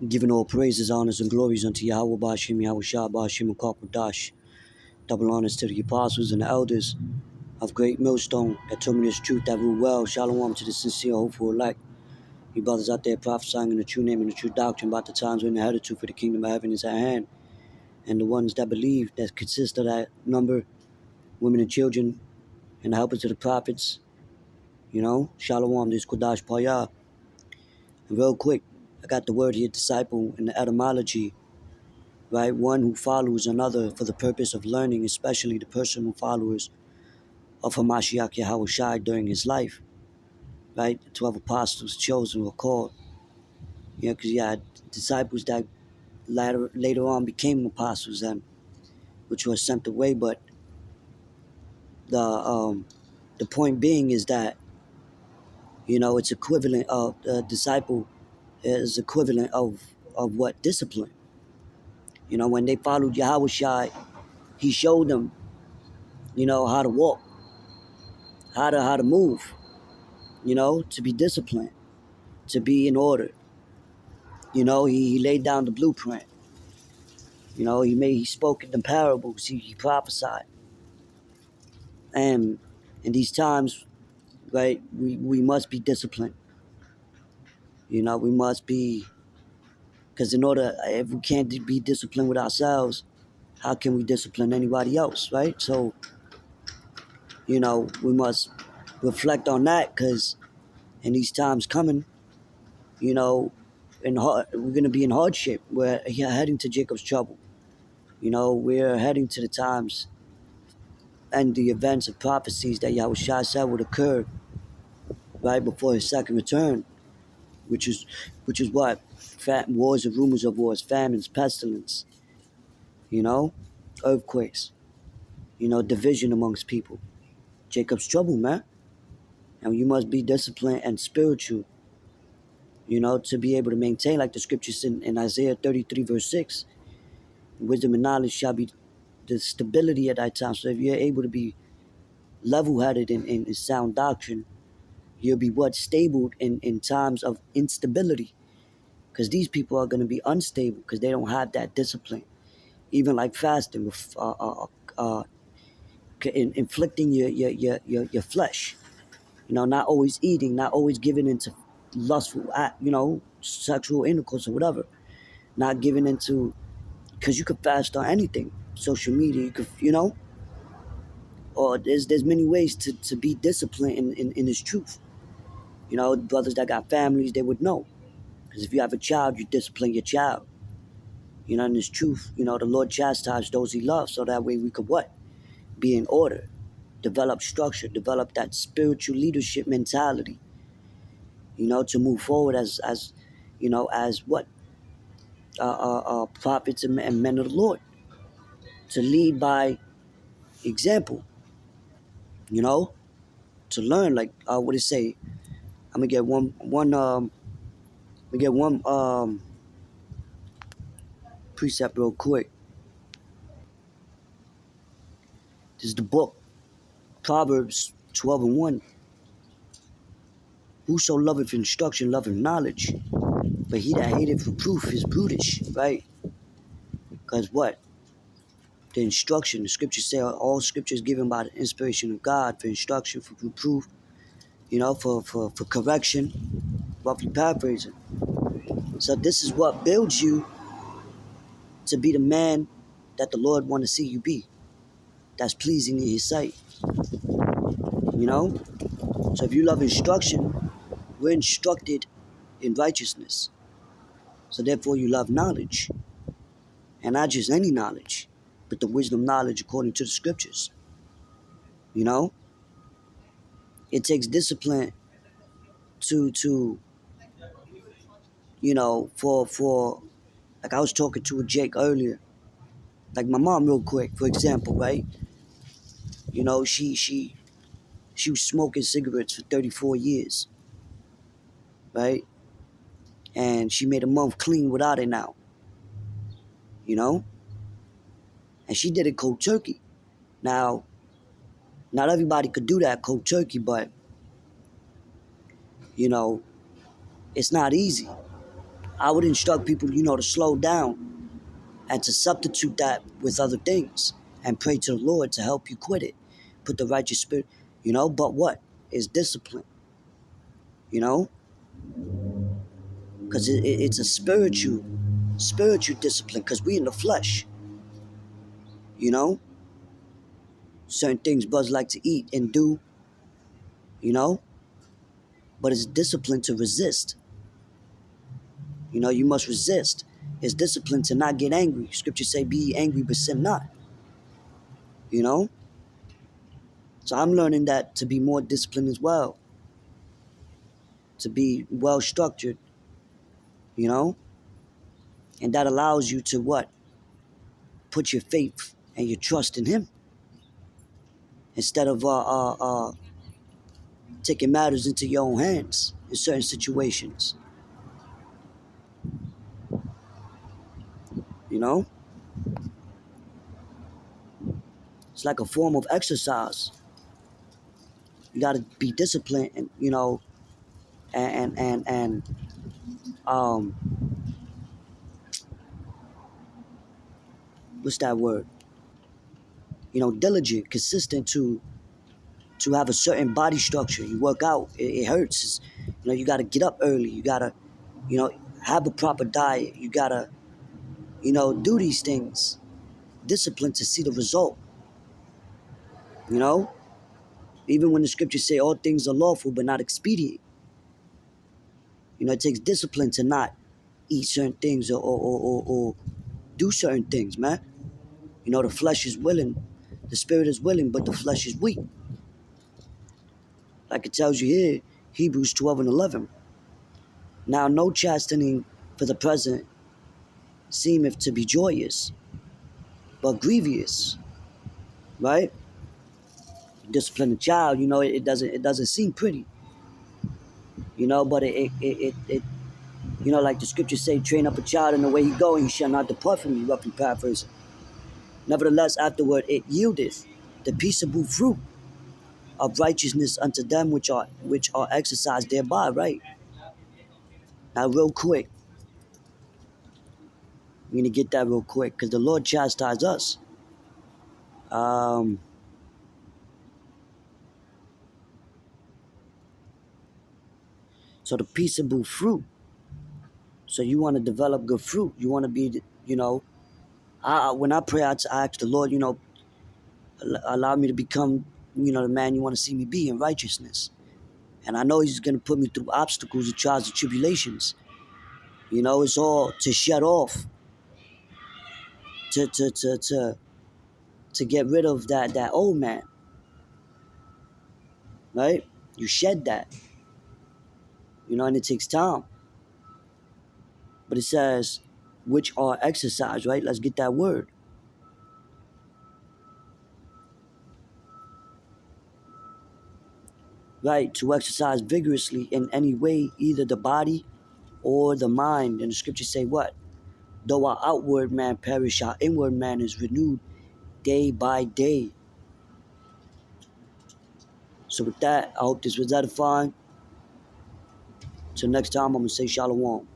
Giving all praises, honors, and glories unto Yahweh Bashim, Yahweh Shah Bashim, and Kwakwadash. Double honors to the apostles and the elders of Great Millstone that told me this truth that rule well. Shalom to the sincere, hopeful elect. You brothers out there prophesying in the true name and the true doctrine about the times when the headed to for the kingdom of heaven is at hand. And the ones that believe, that consist of that number, women and children, and the helpers of the prophets. Shalom, this Kodash Payah. And real quick, I got the word here, disciple, in the etymology. Right, one who follows another for the purpose of learning, especially the personal followers of Hamashiach Yahweh Shai during his life. Right, the 12 apostles chosen or called. Because you had disciples that later on became apostles, and which were sent away. But the point being is that it's equivalent of the disciple is equivalent of what discipline. When they followed Yahweh Shai, he showed them how to walk, how to move, to be disciplined, to be in order. He laid down the blueprint. He spoke in the parables, he prophesied. And in these times, right, we must be disciplined. We must be, because if we can't be disciplined with ourselves, how can we discipline anybody else, right? So, we must reflect on that, because in these times coming, we're going to be in hardship. We're heading to Jacob's trouble. We're heading to the times and the events of prophecies that Yahweh Shai said would occur right before his second return, which is what? Wars and rumors of wars, famines, pestilence, earthquakes, division amongst people. Jacob's trouble, man. And you must be disciplined and spiritual, to be able to maintain, like the scriptures in Isaiah 33 verse 6. Wisdom and knowledge shall be the stability at that time. So if you're able to be level-headed in sound doctrine, you'll be stable in times of instability. Because these people are going to be unstable because they don't have that discipline. Even like fasting, with inflicting your flesh. Not always eating, not always giving into lustful sexual intercourse or whatever. Not giving into, because you could fast on anything. Social media, you could, or there's many ways to be disciplined in this truth. Brothers that got families, they would know. Because if you have a child, you discipline your child. In this truth, the Lord chastised those he loves, so that way we could what? Be in order, develop structure, develop that spiritual leadership mentality, to move forward as what? Prophets and men of the Lord. To lead by example, to learn, like what it say. I'm gonna get one precept real quick. This is the book, Proverbs 12:1. Whoso loveth instruction loveth knowledge, but he that hateth reproof is brutish, right? Because what? The instruction, the scriptures say all scripture is given by the inspiration of God for instruction, for reproof, for correction, roughly paraphrasing. So this is what builds you to be the man that the Lord want to see you be. That's pleasing in his sight. So if you love instruction, we're instructed in righteousness. So therefore you love knowledge. And not just any knowledge, but the wisdom knowledge according to the scriptures. It takes discipline to for like I was talking to a Jake earlier. Like my mom real quick, for example, right? She was smoking cigarettes for 34 years, right? And she made a month clean without it now. And she did it cold turkey. Now, not everybody could do that cold turkey, but it's not easy. I would instruct people, to slow down and to substitute that with other things and pray to the Lord to help you quit it. Put the righteous spirit, but what is discipline? Because it's a spiritual discipline, because we in the flesh, you know? Certain things Buzz like to eat and do, you know? But it's discipline to resist. You must resist. It's discipline to not get angry. Scripture say, be angry, but sin not. You know? So I'm learning that to be more disciplined as well. To be well structured, you know? And that allows you to what? Put your faith and your trust in Him. Instead of taking matters into your own hands in certain situations. You know? It's like a form of exercise. You got to be disciplined, and and um, what's that word? Diligent, consistent to have a certain body structure. You work out, it hurts. You got to get up early. You got to, have a proper diet. You got to, do these things. Discipline to see the result. You know, even when the scriptures say all things are lawful but not expedient. It takes discipline to not eat certain things or do certain things, man. The flesh is willing, the spirit is willing, but the flesh is weak. Like it tells you here, Hebrews 12:11. Now no chastening for the present seemeth to be joyous, but grievous, right? Discipline a child, it doesn't seem pretty, but it like the scriptures say, train up a child in the way he go, and he shall not depart from you, roughly paraphrasing. Nevertheless, afterward it yieldeth the peaceable fruit of righteousness unto them which are exercised thereby, right? Now, real quick, I'm gonna get that real quick, because the Lord chastised us. So the peaceable fruit. So you want to develop good fruit. You want to be, when I pray, I ask the Lord, allow me to become, the man you want to see me be in righteousness. And I know He's going to put me through obstacles and trials and tribulations. It's all to shut off, to get rid of that old man, right? You shed that, and it takes time. But it says, which are exercised, right? Let's get that word. Right, to exercise vigorously in any way, either the body or the mind. And the scriptures say what? Though our outward man perish, our inward man is renewed day by day. So with that, I hope this was edifying. Till next time, I'm going to say shalom.